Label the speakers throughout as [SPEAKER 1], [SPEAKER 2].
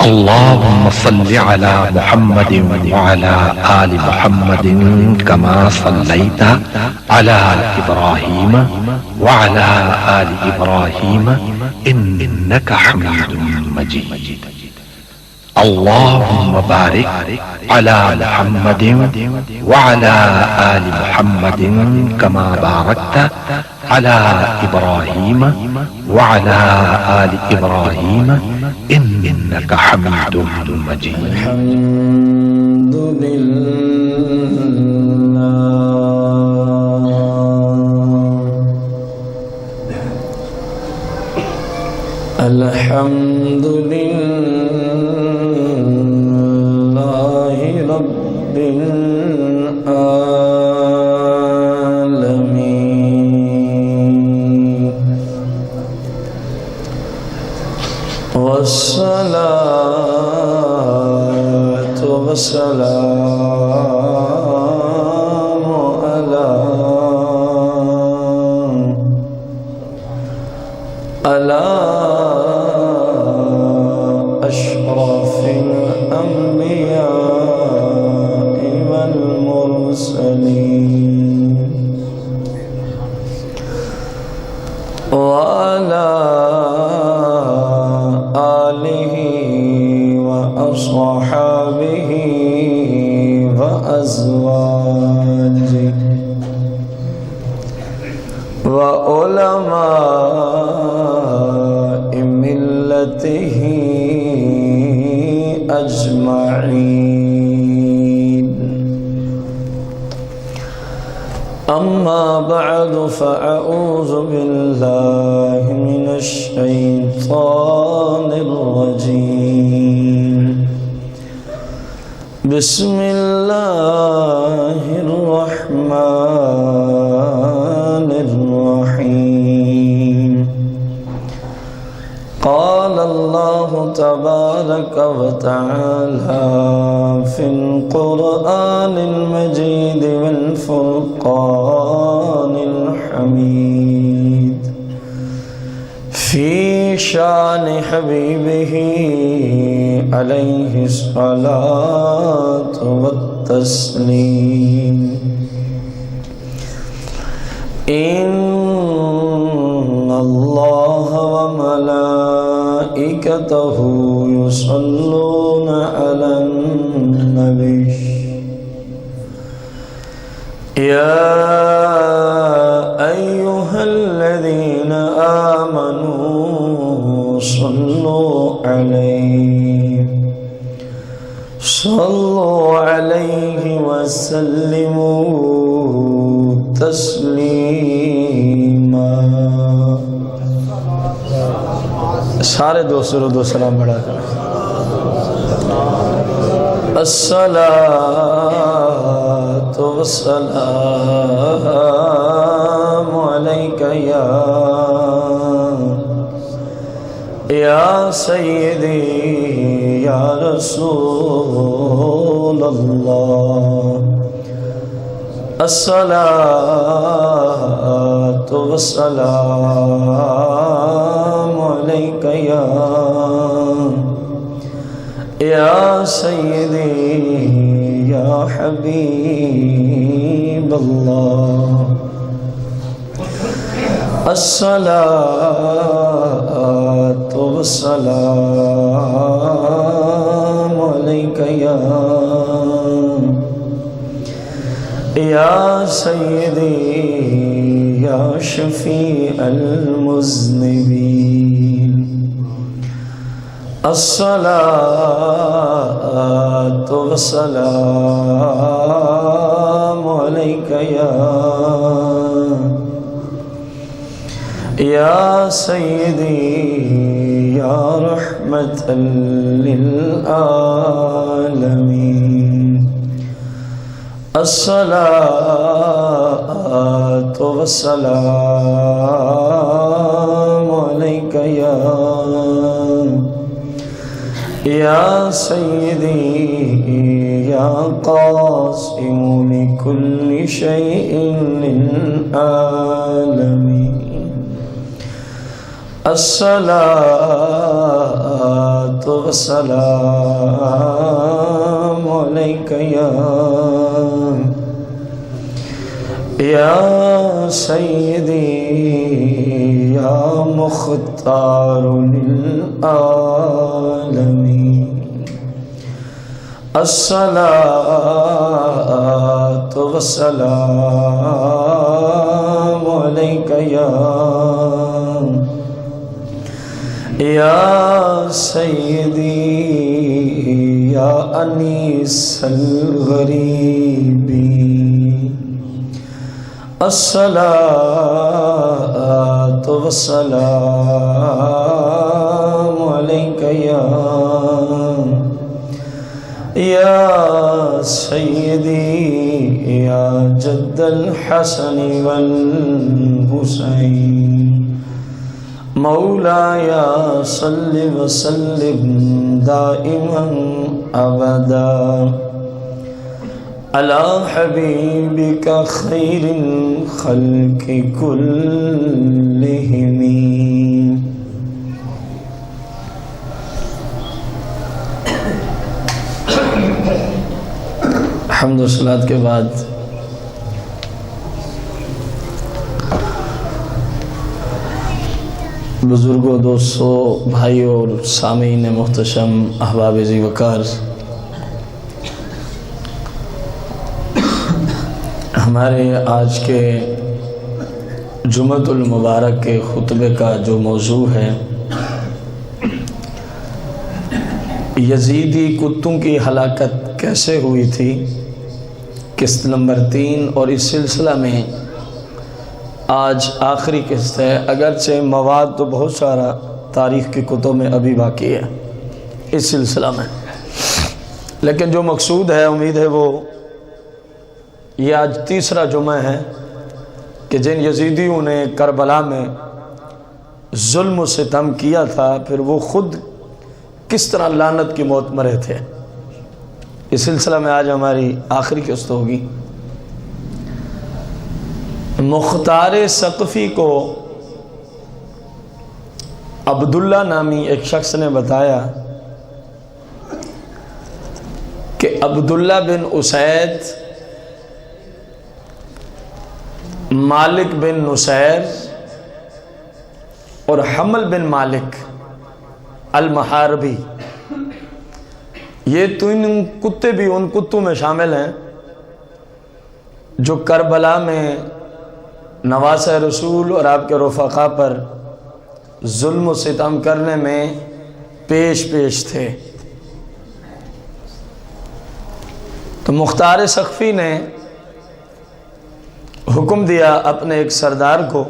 [SPEAKER 1] اللهم صل على محمد وعلى آل محمد كما صليت على إبراهيم وعلى آل إبراهيم إنك حميد مجيد. اللهم بارك على محمد وعلى آل محمد كما باركت على إبراهيم وعلى آل إبراهيم إنك حميد مجيد.
[SPEAKER 2] الحمد لله الحمد لله رب العالمين والصلاة والسلام على أشرف الأنبياء والمرسلين وعلى آله وأصحابه وأزواجه وعلماء ملته أجمعين. أما بعد فأعوذ بالله من الشيطان الرجيم. بسم الله الرحمن الرحيم. قال الله تبارك وتعالى في القرآن المجيد والفرقان الحميد في شان حبيبه عليه الصلاة والتسليم. إن الله وملائكته يصلون على النبي يا أيها الذين آمنوا صلوا عليه وسلموا تسلیما. سارے دوستوں دو سلام بڑھا کر الصلاۃ والسلام علیک یا سیدی یا رسول اللہ. الصلاۃ والسلام علیک یا سیدی یا حبیب اللہ. الصلاۃ والسلام علیک یا سیدی یا شفیع المذنبین. الصلاۃ والسلام علیک یا سیدی یا رحمت للعالمین. الصلاۃ والسلام علیک یا سیدی یا قاسم لکل شیء للعالمین. الصلاۃ والسلام عليك يا سيدي يا مختار للعالمين الصلاة والسلام عليك يا سيدي يا أنيس الغريبين الصلاة والسلام عليك يا سيدي يا جد الحسن والحسين مولاي صل وسلم دائما أبدا على حبيبك خير الخلق كلهم. حمد و صلات کے بعد بزرگوں، دوستوں، بھائیوں اور سامعین محتشم، احباب ذی وقار، ہمارے آج کے جمعۃ المبارک کے خطبے کا جو موضوع ہے یزیدی کتوں کی ہلاکت کیسے ہوئی تھی، قسط نمبر 3، اور اس سلسلہ میں آج آخری قسط ہے. اگرچہ مواد تو بہت سارا تاریخ کی کتب میں ابھی باقی ہے اس سلسلہ میں، لیکن جو مقصود ہے امید ہے وہ یہ آج تیسرا جمعہ ہے کہ جن یزیدیوں نے کربلا میں ظلم و ستم کیا تھا پھر وہ خود کس طرح لعنت کی موت مرے تھے. اس سلسلہ میں آج ہماری آخری قسط ہوگی. مختار ثقفی کو عبداللہ نامی ایک شخص نے بتایا کہ عبداللہ بن اسید، مالک بن نصیر اور حمل بن مالک المحاربی، یہ تین کتے بھی ان کتوں میں شامل ہیں جو کربلا میں نواسہ رسول اور آپ کے رفقا پر ظلم و ستم کرنے میں پیش تھے. تو مختار ثقفی نے حکم دیا اپنے ایک سردار کو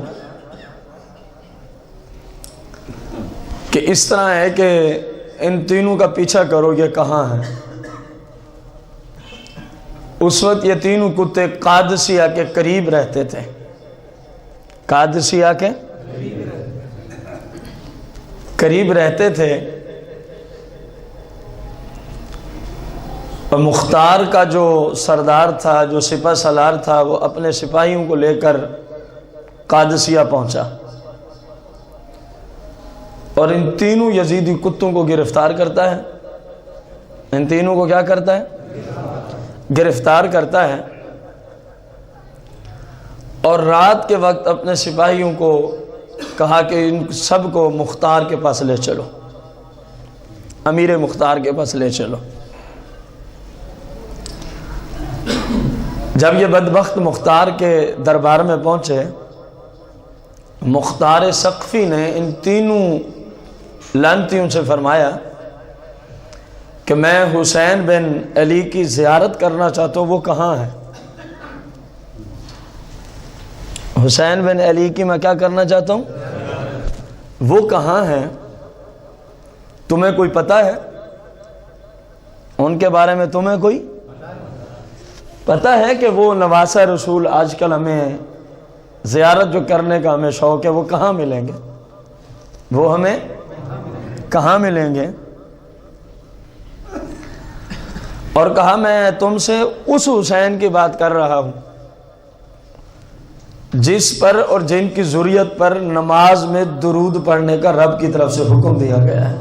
[SPEAKER 2] کہ اس طرح ہے کہ ان تینوں کا پیچھا کرو، یہ کہاں ہیں. اس وقت یہ تینوں کتے قادسیہ کے قریب رہتے تھے. قادسیہ کے قریب رہتے تھے، اور مختار کا جو سردار تھا، جو سپہ سالار تھا، وہ اپنے سپاہیوں کو لے کر قادسیہ پہنچا اور ان تینوں یزیدی کتوں کو گرفتار کرتا ہے. ان تینوں کو کیا کرتا ہے؟ گرفتار کرتا ہے، اور رات کے وقت اپنے سپاہیوں کو کہا کہ ان سب کو مختار کے پاس لے چلو، امیر مختار کے پاس لے چلو. جب یہ بدبخت مختار کے دربار میں پہنچے، مختار ثقفی نے ان تینوں لعنتیوں سے فرمایا کہ میں حسین بن علی کی زیارت کرنا چاہتا ہوں، وہ کہاں ہے؟ حسین بن علی کی میں کیا کرنا چاہتا ہوں، وہ کہاں ہیں؟ تمہیں کوئی پتہ ہے ان کے بارے میں؟ تمہیں کوئی پتہ ہے کہ وہ نواسہ رسول آج کل ہمیں زیارت جو کرنے کا ہمیں شوق ہے، وہ کہاں ملیں گے؟ وہ ہمیں کہاں ملیں گے؟ اور کہا میں تم سے اس حسین کی بات کر رہا ہوں جس پر اور جن کی ذریت پر نماز میں درود پڑھنے کا رب کی طرف سے حکم دیا گیا ہے.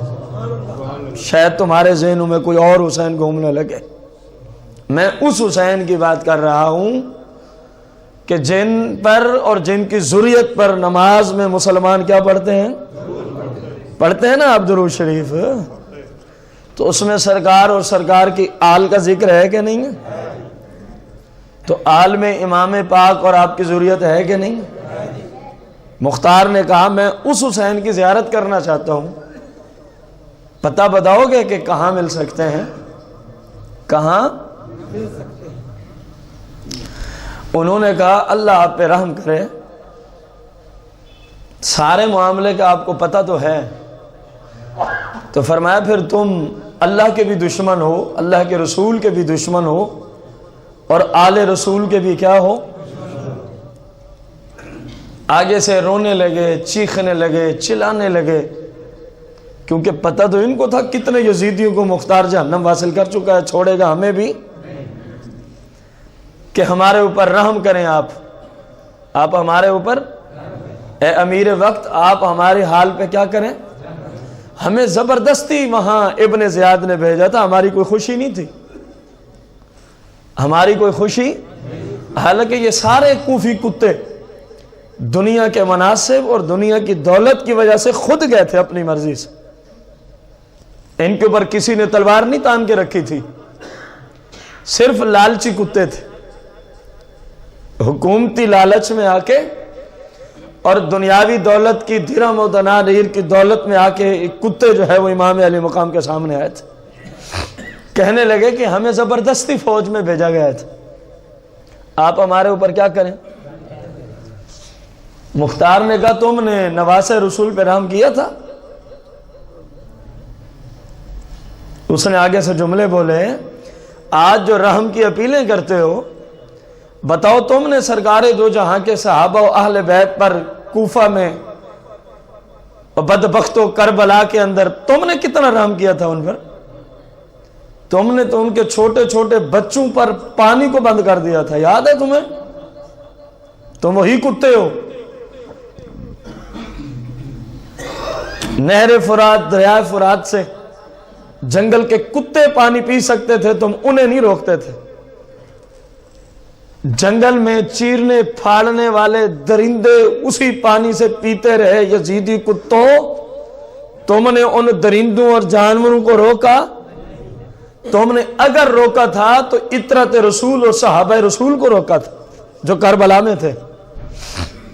[SPEAKER 2] شاید تمہارے ذہنوں میں کوئی اور حسین گھومنے لگے، میں اس حسین کی بات کر رہا ہوں کہ جن پر اور جن کی ذریت پر نماز میں مسلمان کیا پڑھتے ہیں نا آپ درود شریف، تو اس میں سرکار اور سرکار کی آل کا ذکر ہے کہ نہیں ہے؟ تو آل میں امام پاک اور آپ کی ذریت ہے کہ نہیں؟ مختار نے کہا میں اس حسین کی زیارت کرنا چاہتا ہوں، پتہ بتاؤ گے کہ کہاں مل سکتے ہیں؟ کہاں؟ انہوں نے کہا اللہ آپ پہ رحم کرے، سارے معاملے کا آپ کو پتہ تو ہے۔ تو فرمایا پھر تم اللہ کے بھی دشمن ہو، اللہ کے رسول کے بھی دشمن ہو، اور آل رسول کے بھی کیا ہو؟ آگے سے رونے لگے، چیخنے لگے، چلانے لگے، کیونکہ پتہ تو ان کو تھا کتنے یزیدیوں کو مختار جہنم حاصل کر چکا ہے، چھوڑے گا ہمیں بھی، کہ ہمارے اوپر رحم کریں آپ ہمارے اوپر، اے امیر وقت آپ ہمارے حال پہ کیا کریں؟ ہمیں زبردستی وہاں ابن زیاد نے بھیجا تھا، ہماری کوئی خوشی نہیں تھی، ہماری کوئی خوشی، حالانکہ یہ سارے کوفی کتے دنیا کے مناصب اور دنیا کی دولت کی وجہ سے خود گئے تھے اپنی مرضی سے، ان کے اوپر کسی نے تلوار نہیں تان کے رکھی تھی، صرف لالچی کتے تھے، حکومتی لالچ میں آ کے اور دنیاوی دولت کی درہم و دنانیر کی دولت میں آ کے ایک کتے جو ہے وہ امام علی مقام کے سامنے آئے تھے، کہنے لگے کہ ہمیں زبردستی فوج میں بھیجا گیا تھا، آپ ہمارے اوپر کیا کریں؟ مختار نے کہا تم نے نواس رسول پہ رحم کیا تھا؟ اس نے آگے سے جملے بولے آج جو رحم کی اپیلیں کرتے ہو، بتاؤ تم نے سرکار دو جہاں کے صحابہ و اہل بیت پر کوفہ میں اور بدبخت و کربلا کے اندر تم نے کتنا رحم کیا تھا ان پر؟ تم نے تو ان کے چھوٹے چھوٹے بچوں پر پانی کو بند کر دیا تھا، یاد ہے تمہیں؟ تم وہی کتے ہو، نہر فرات دریائے فرات سے جنگل کے کتے پانی پی سکتے تھے، تم انہیں نہیں روکتے تھے، جنگل میں چیرنے پھاڑنے والے درندے اسی پانی سے پیتے رہے، یزیدی کتوں تم نے ان درندوں اور جانوروں کو روکا؟ تم نے اگر روکا تھا تو اطرت رسول اور صحابہ رسول کو روکا تھا جو کربلا میں تھے،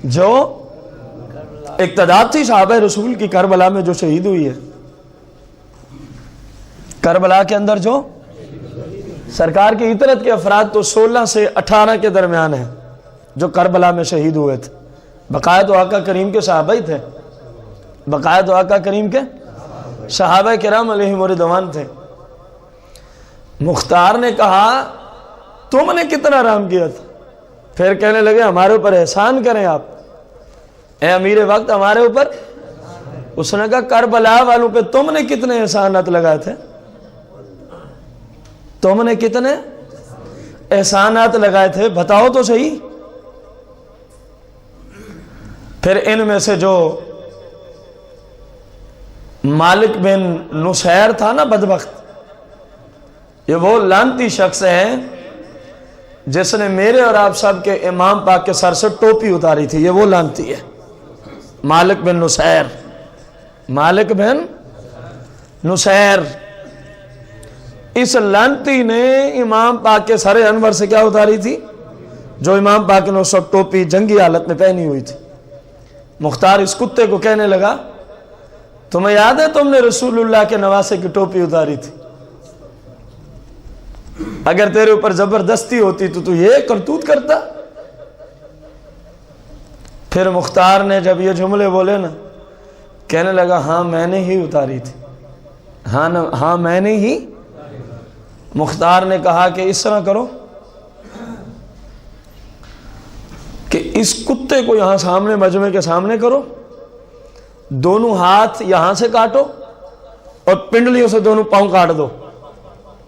[SPEAKER 2] جو اقتدار تھی صحابہ رسول کی کربلا میں جو شہید ہوئی ہے، کربلا کے اندر جو سرکار کی اطرت کے افراد تو 16 سے 18 کے درمیان ہیں جو کربلا میں شہید ہوئے تھے، بقایا تو آقا کریم کے صحابہ ہی تھے، بقایا تو آقا کریم کے صحابہ کرام علیہم رضوان تھے۔ مختار نے کہا تم نے کتنا رحم کیا تھا؟ پھر کہنے لگے ہمارے اوپر احسان کریں آپ، اے امیر وقت ہمارے اوپر۔ اس نے کہا کربلا والوں پہ تم نے کتنے احسانات لگائے تھے؟ تم نے کتنے احسانات لگائے تھے بتاؤ تو صحیح۔ پھر ان میں سے جو مالک بن نصیر تھا نا بدبخت، یہ وہ لعنتی شخص ہے جس نے میرے اور آپ سب کے امام پاک کے سر سے ٹوپی اتاری تھی، یہ وہ لعنتی ہے مالک بن نصیر، مالک بن نصیر۔ اس لعنتی نے امام پاک کے سر انور سے کیا اتاری تھی؟ جو امام پاک نے اس وقت ٹوپی جنگی حالت میں پہنی ہوئی تھی۔ مختار اس کتے کو کہنے لگا تمہیں یاد ہے تم نے رسول اللہ کے نواسے کی ٹوپی اتاری تھی؟ اگر تیرے اوپر زبردستی ہوتی تو یہ کرتوت کرتا؟ پھر مختار نے جب یہ جملے بولے نا، کہنے لگا ہاں میں نے ہی اتاری تھی، ہاں میں نے ہی۔ مختار نے کہا کہ اس طرح کرو کہ اس کتے کو یہاں سامنے مجمع کے سامنے کرو، دونوں ہاتھ یہاں سے کاٹو اور پنڈلیوں سے دونوں پاؤں کاٹ دو،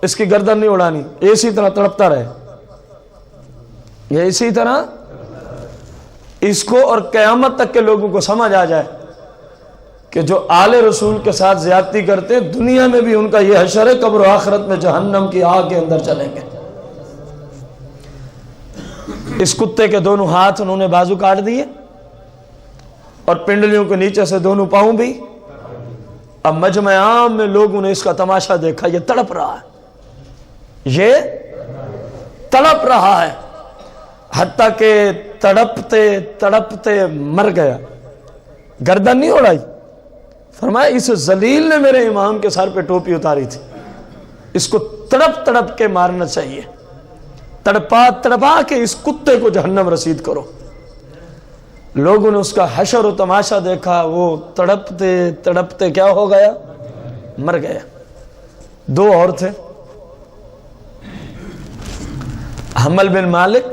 [SPEAKER 2] اس کی گردن نہیں اڑانی، اسی طرح تڑپتا رہے، یہ اسی طرح اس کو، اور قیامت تک کے لوگوں کو سمجھ آ جائے کہ جو آل رسول کے ساتھ زیادتی کرتے ہیں دنیا میں بھی ان کا یہ حشر ہے، قبر و آخرت میں جہنم کی آگ کے اندر چلیں گے۔ اس کتے کے دونوں ہاتھ انہوں نے بازو کاٹ دیے اور پنڈلیوں کے نیچے سے دونوں پاؤں بھی۔ اب مجمع عام میں لوگوں نے اس کا تماشا دیکھا، یہ تڑپ رہا ہے، یہ تڑپ رہا ہے، حتیٰ کہ تڑپتے تڑپتے مر گیا، گردن نہیں اڑائی۔ فرمایا اس ذلیل نے میرے امام کے سر پہ ٹوپی اتاری تھی، اس کو تڑپ تڑپ کے مارنا چاہیے، تڑپا تڑپا کے اس کتے کو جہنم رسید کرو۔ لوگوں نے اس کا حشر و تماشا دیکھا، وہ تڑپتے تڑپتے کیا ہو گیا؟ مر گیا۔ دو اور تھے، حمل بن مالک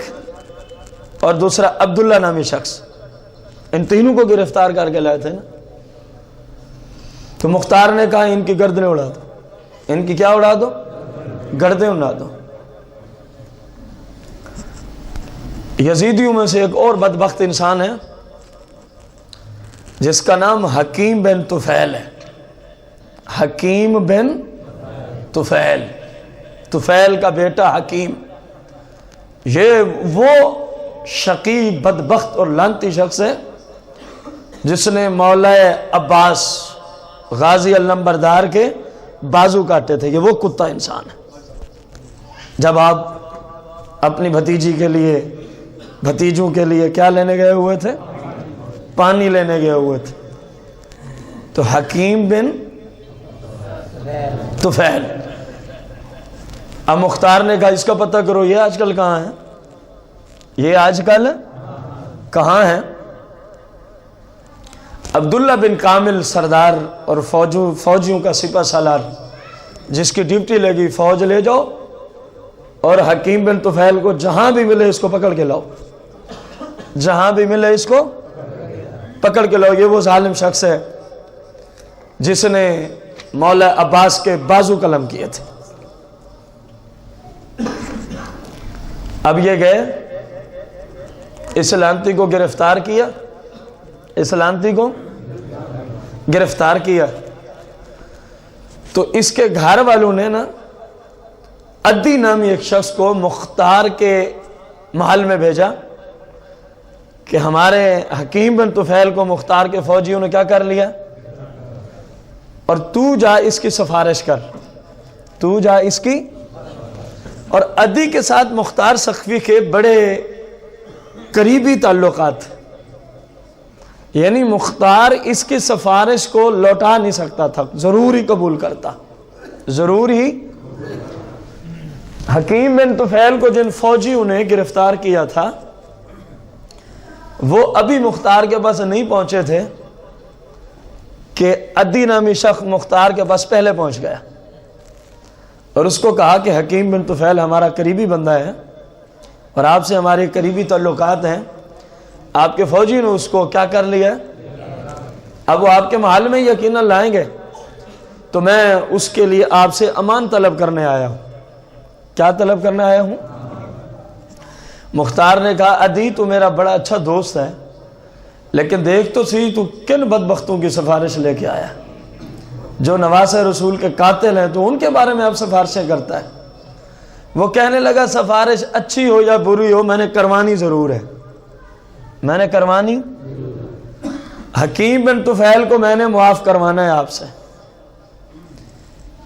[SPEAKER 2] اور دوسرا عبداللہ نامی شخص، ان تینوں کو گرفتار کر کے لائے تھے نا۔ تو مختار نے کہا ان کی گردنیں اڑا دو، ان کی کیا اڑا دو؟ گردیں اڑا دو۔ یزیدیوں میں سے ایک اور بدبخت انسان ہے جس کا نام حکیم بن طفیل ہے، حکیم بن طفیل، طفیل کا بیٹا حکیم۔ یہ وہ شقی بدبخت اور لعنتی شخص ہے جس نے مولا عباس غازی علمبردار کے بازو کاٹے تھے۔ یہ وہ کتا انسان ہے۔ جب آپ اپنی بھتیجی کے لیے، بھتیجوں کے لیے کیا لینے گئے ہوئے تھے؟ پانی لینے گئے ہوئے تھے، تو حکیم بن طفیل۔ اب مختار نے کہا اس کا پتہ کرو، یہ آج کل کہاں ہے، یہ آج کل کہاں ہے؟ عبداللہ بن کامل سردار اور فوجیوں کا سپہ سالار، جس کی ڈیوٹی لگی فوج لے جاؤ اور حکیم بن طفیل کو جہاں بھی ملے اس کو پکڑ کے لاؤ، جہاں بھی ملے اس کو پکڑ کے لاؤ۔ یہ وہ ظالم شخص ہے جس نے مولا عباس کے بازو قلم کیے تھے۔ اب یہ گئے، اس لعنتی کو گرفتار کیا، اس لعنتی کو گرفتار کیا، تو اس کے گھر والوں نے نا عدی نامی ایک شخص کو مختار کے محل میں بھیجا کہ ہمارے حکیم بن طفیل کو مختار کے فوجیوں نے کیا کر لیا، اور تو جا اس کی سفارش کر، تو جا اس کی۔ اور عدی کے ساتھ مختار سقفی کے بڑے قریبی تعلقات، یعنی مختار اس کی سفارش کو لوٹا نہیں سکتا تھا، ضرور ہی قبول کرتا، ضرور ہی۔ حکیم بن طفیل کو جن فوجیوں نے گرفتار کیا تھا وہ ابھی مختار کے پاس نہیں پہنچے تھے کہ عدی نامی شخص مختار کے پاس پہلے پہنچ گیا اور اس کو کہا کہ حکیم بن طفیل ہمارا قریبی بندہ ہے اور آپ سے ہمارے قریبی تعلقات ہیں، آپ کے فوجی نے اس کو کیا کر لیا، اب وہ آپ کے محل میں یقیناً لائیں گے، تو میں اس کے لیے آپ سے امان طلب کرنے آیا ہوں۔ کیا طلب کرنے آیا ہوں؟ مختار نے کہا عدی تو میرا بڑا اچھا دوست ہے، لیکن دیکھ تو سی تو کن بدبختوں کی سفارش لے کے آیا، جو نواز رسول کے قاتل ہیں تو ان کے بارے میں اب سفارشیں کرتا ہے۔ وہ کہنے لگا سفارش اچھی ہو یا بری ہو میں نے کروانی ضرور ہے، میں نے کروانی، حکیم بن طفیل کو میں نے معاف کروانا ہے آپ سے۔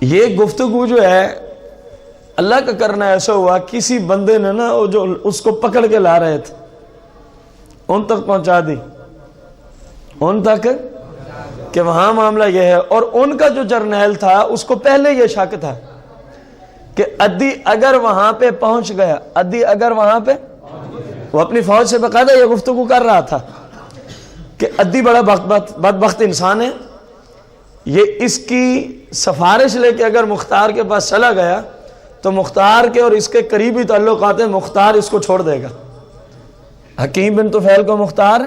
[SPEAKER 2] یہ گفتگو جو ہے اللہ کا کرنا ایسا ہوا، کسی بندے نے نا جو اس کو پکڑ کے لا رہے تھے ان تک پہنچا دی، ان تک کہ وہاں معاملہ یہ ہے۔ اور ان کا جو جرنیل تھا اس کو پہلے یہ شک تھا کہ عدی اگر وہاں پہ پہنچ گیا، عدی اگر وہاں پہ، وہ اپنی فوج سے باقاعدہ یہ گفتگو کر رہا تھا کہ عدی بڑا بدبخت انسان ہے، یہ اس کی سفارش لے کے اگر مختار کے پاس چلا گیا تو مختار کے اور اس کے قریبی تعلقات ہیں، مختار اس کو چھوڑ دے گا۔ حکیم بن طفیل کو مختار،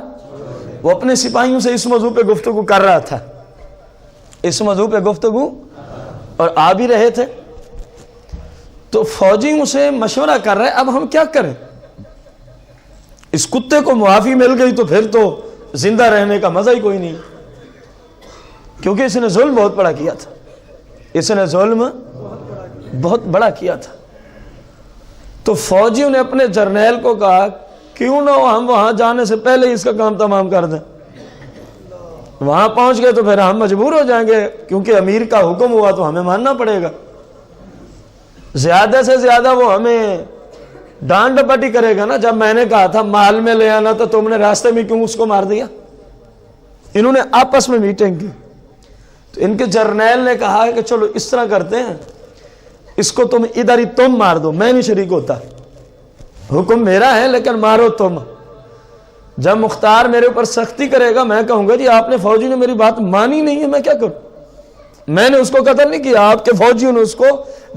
[SPEAKER 2] وہ اپنے سپاہیوں سے اس موضوع پہ گفتگو کر رہا تھا، اس موضوع پہ گفتگو، اور آ بھی رہے تھے، تو فوجی اسے مشورہ کر رہے اب ہم کیا کریں، اس کتے کو معافی مل گئی تو پھر تو زندہ رہنے کا مزہ ہی کوئی نہیں۔ کیونکہ اس نے ظلم بہت بڑا کیا تھا، اس نے ظلم بہت بڑا کیا تھا۔ تو فوجیوں نے اپنے جرنیل کو کہا کیوں نہ ہم وہاں جانے سے پہلے ہی اس کا کام تمام کر دیں، وہاں پہنچ گئے تو پھر ہم مجبور ہو جائیں گے، کیونکہ امیر کا حکم ہوا تو ہمیں ماننا پڑے گا، زیادہ سے زیادہ وہ ہمیں ڈانٹ ڈپٹی کرے گا نا۔ جب میں نے کہا تھا مال میں لے آنا تو تم نے راستے میں کیوں اس کو مار دیا؟ انہوں نے آپس میں میٹنگ کی، تو ان کے جرنیل نے کہا کہ چلو اس طرح کرتے ہیں، اس کو تم ادھر ہی تم مار دو، میں نہیں شریک ہوتا، حکم میرا ہے لیکن مارو تم۔ جب مختار میرے اوپر سختی کرے گا میں کہوں گا جی آپ نے فوجی نے میری بات مانی نہیں ہے، میں کیا کروں؟ میں نے اس کو قتل نہیں کیا، آپ کے فوجیوں نے اس کو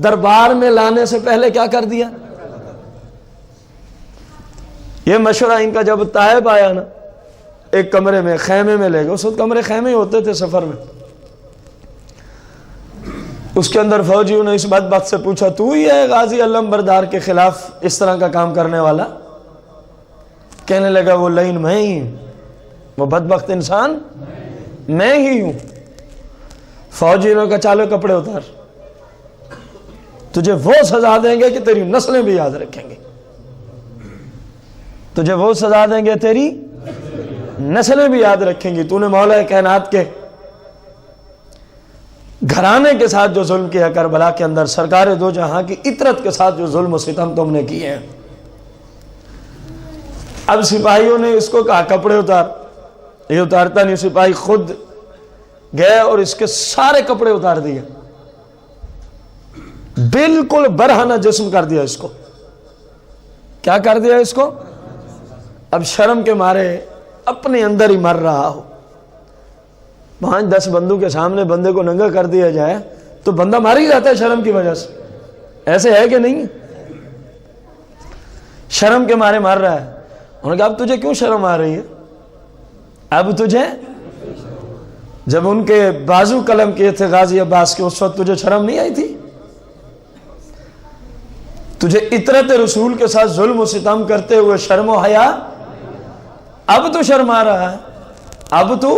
[SPEAKER 2] دربار میں لانے سے پہلے کیا کر دیا؟ یہ مشورہ ان کا جب طائب آیا نا، ایک کمرے میں خیمے میں لے گئے، اس وقت کمرے خیمے ہی ہوتے تھے سفر میں، اس کے اندر فوجیوں نے اس بدبخت سے پوچھا تو ہی ہے غازی علم بردار کے خلاف اس طرح کا کام کرنے والا؟ کہنے لگا وہ لائن میں ہی ہوں، وہ بدبخت انسان میں ہی ہوں۔ فوجیوں کا چالو کپڑے اتار، تجھے وہ سزا دیں گے کہ تیری نسلیں بھی یاد رکھیں گی، تجھے وہ سزا دیں گے تیری نسلیں بھی یاد رکھیں گی۔ تو نے مولا کائنات کے گھرانے کے ساتھ جو ظلم کیا کربلا کے اندر، سرکار دو جہاں کی عطرت کے ساتھ جو ظلم و ستم تم نے کیے ہیں۔ اب سپاہیوں نے اس کو کہا کپڑے اتار، یہ اتارتا نہیں، سپاہی خود گئے اور اس کے سارے کپڑے اتار دیے، بالکل برہنہ جسم کر دیا اس کو۔ کیا کر دیا اس کو؟ اب شرم کے مارے اپنے اندر ہی مر رہا ہو، 5-10 بندوں کے سامنے بندے کو ننگا کر دیا جائے تو بندہ مار ہی جاتا ہے شرم کی وجہ سے، ایسے ہے کہ نہیں؟ شرم کے مارے مار رہا ہے۔ انہوں نے کہا اب تجھے کیوں شرم آ رہی ہے؟ اب تجھے، جب ان کے بازو قلم کیے تھے غازی عباس کے، اس وقت تجھے شرم نہیں آئی تھی؟ تجھے عطرت رسول کے ساتھ ظلم و ستم کرتے ہوئے شرم و حیا، اب تو شرما رہا ہے، اب تو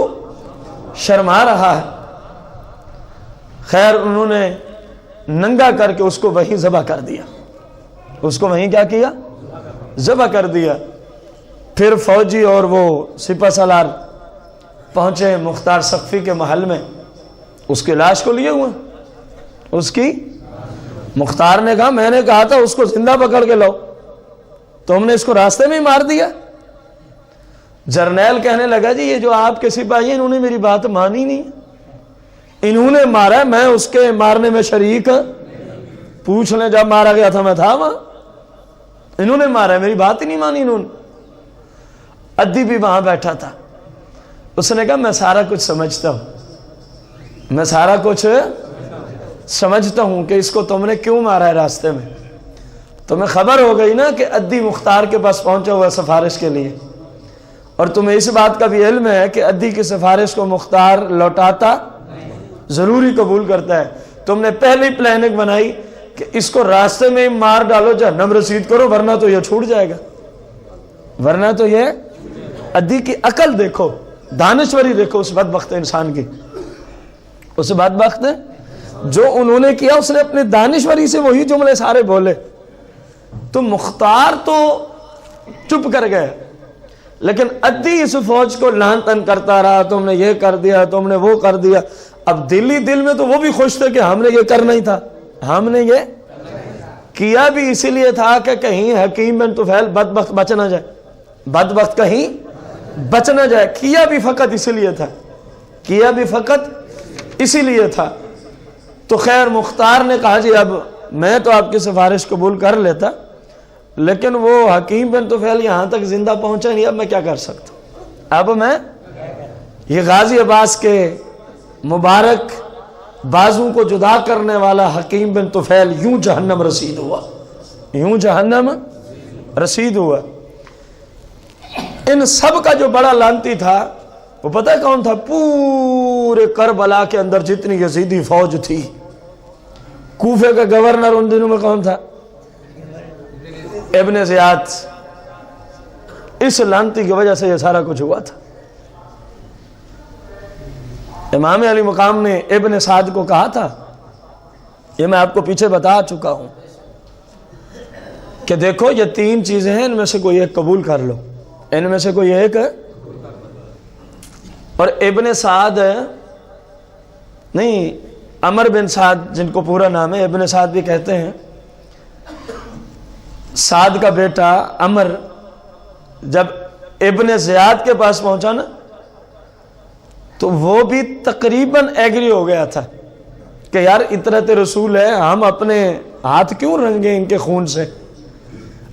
[SPEAKER 2] شرما رہا ہے۔ خیر انہوں نے ننگا کر کے اس کو وہیں ذبح کر دیا، اس کو وہیں کیا کیا؟ ذبح کر دیا۔ پھر فوجی اور وہ سپہ سالار پہنچے مختار سقفی کے محل میں، اس کی لاش کو لیے ہوئے، اس کی مختار نے کہا میں نے کہا تھا اس کو زندہ پکڑ کے لاؤ، تم نے اس کو راستے میں ہی مار دیا۔ جرنیل کہنے لگا جی یہ جو آپ کے سپاہی ہیں انہوں نے میری بات مانی نہیں، انہوں نے مارا، میں اس کے مارنے میں شریک، پوچھ لیں جب مارا گیا تھا میں تھا وہاں، انہوں نے مارا، میری بات ہی نہیں مانی انہوں نے۔ ادی بھی وہاں بیٹھا تھا، اس نے کہا میں سارا کچھ سمجھتا ہوں، میں سارا کچھ سمجھتا ہوں کہ اس کو تم نے کیوں مارا ہے راستے میں۔ تمہیں خبر ہو گئی نا کہ ادی مختار کے پاس پہنچا ہوا سفارش کے لیے، اور تمہیں اس بات کا بھی علم ہے کہ ادی کی سفارش کو مختار لوٹاتا ضروری قبول کرتا ہے۔ تم نے پہلی پلاننگ بنائی کہ اس کو راستے میں مار ڈالو، جہنم رسید کرو، ورنہ تو یہ چھوٹ جائے گا، ورنہ تو یہ۔ ادی کی عقل دیکھو، دانشوری دیکھو اس بدبخت انسان کی، اس بدبخت جو انہوں نے کیا، اس نے اپنے دانشوری سے وہی جملے سارے بولے۔ تو مختار تو چپ کر گئے، لیکن ادی اس فوج کو لعن طعن کرتا رہا، تم نے یہ کر دیا، تم نے وہ کر دیا۔ اب دل میں تو وہ بھی خوش تھے کہ ہم نے یہ کرنا ہی تھا، ہم نے یہ کیا بھی اسی لیے تھا کہ کہیں حکیم بن طفیل بدبخت بچ نہ جائے، بدبخت کہیں بچ نہ جائے۔ کیا بھی فقط اسی لیے تھا، کیا بھی فقط اسی لیے تھا۔ تو خیر مختار نے کہا جی اب میں تو آپ کی سفارش قبول کر لیتا، لیکن وہ حکیم بن طفیل یہاں تک زندہ پہنچا نہیں، اب میں کیا کر سکتا ہوں؟ اب میں یہ غازی عباس کے مبارک بازوں کو جدا کرنے والا حکیم بن طفیل یوں جہنم رسید ہوا، یوں جہنم رسید ہوا۔ ان سب کا جو بڑا لعنتی تھا وہ پتہ ہے کون تھا؟ پورے کربلا کے اندر جتنی یزیدی فوج تھی، کوفے کا گورنر ان دنوں میں کون تھا؟ ابن زیاد۔ اس لعنتی کی وجہ سے یہ سارا کچھ ہوا تھا، امام علی مقام نے ابن سعد کو کہا تھا، یہ میں آپ کو پیچھے بتا چکا ہوں کہ دیکھو یہ 3 چیزیں ہیں، ان میں سے کوئی ایک قبول کر لو، ان میں سے کوئی ایک ہے۔ اور ابن سعد نہیں، عمر بن سعد جن کو پورا نام ہے ابن سعد بھی کہتے ہیں، سعد کا بیٹا عمر جب ابن زیاد کے پاس پہنچا نا تو وہ بھی تقریباً ایگری ہو گیا تھا کہ یار اطرت رسول ہے، ہم اپنے ہاتھ کیوں رنگیں ان کے خون سے۔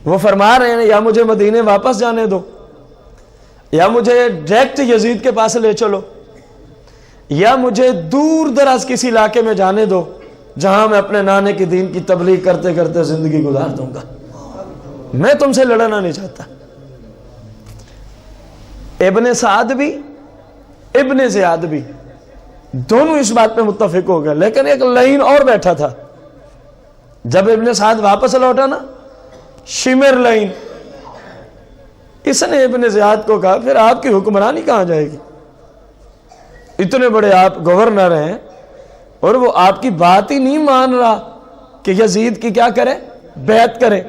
[SPEAKER 2] وہ فرما رہے ہیں یا مجھے مدینے واپس جانے دو، یا مجھے ڈائریکٹ یزید کے پاس لے چلو، یا مجھے دور دراز کسی علاقے میں جانے دو جہاں میں اپنے نانے کی دین کی تبلیغ کرتے کرتے زندگی گزار دوں گا، میں تم سے لڑنا نہیں چاہتا۔ ابن سعد بھی ابن زیاد بھی دونوں اس بات پہ متفق ہو گئے، لیکن ایک لائن اور بیٹھا تھا۔ جب ابن سعد واپس لوٹا نا، شمر لائن، اس نے ابن زیاد کو کہا پھر آپ کی حکمرانی کہاں جائے گی؟ اتنے بڑے آپ گورنر ہیں اور وہ آپ کی بات ہی نہیں مان رہا کہ یزید کی کیا کرے، بیعت کرے۔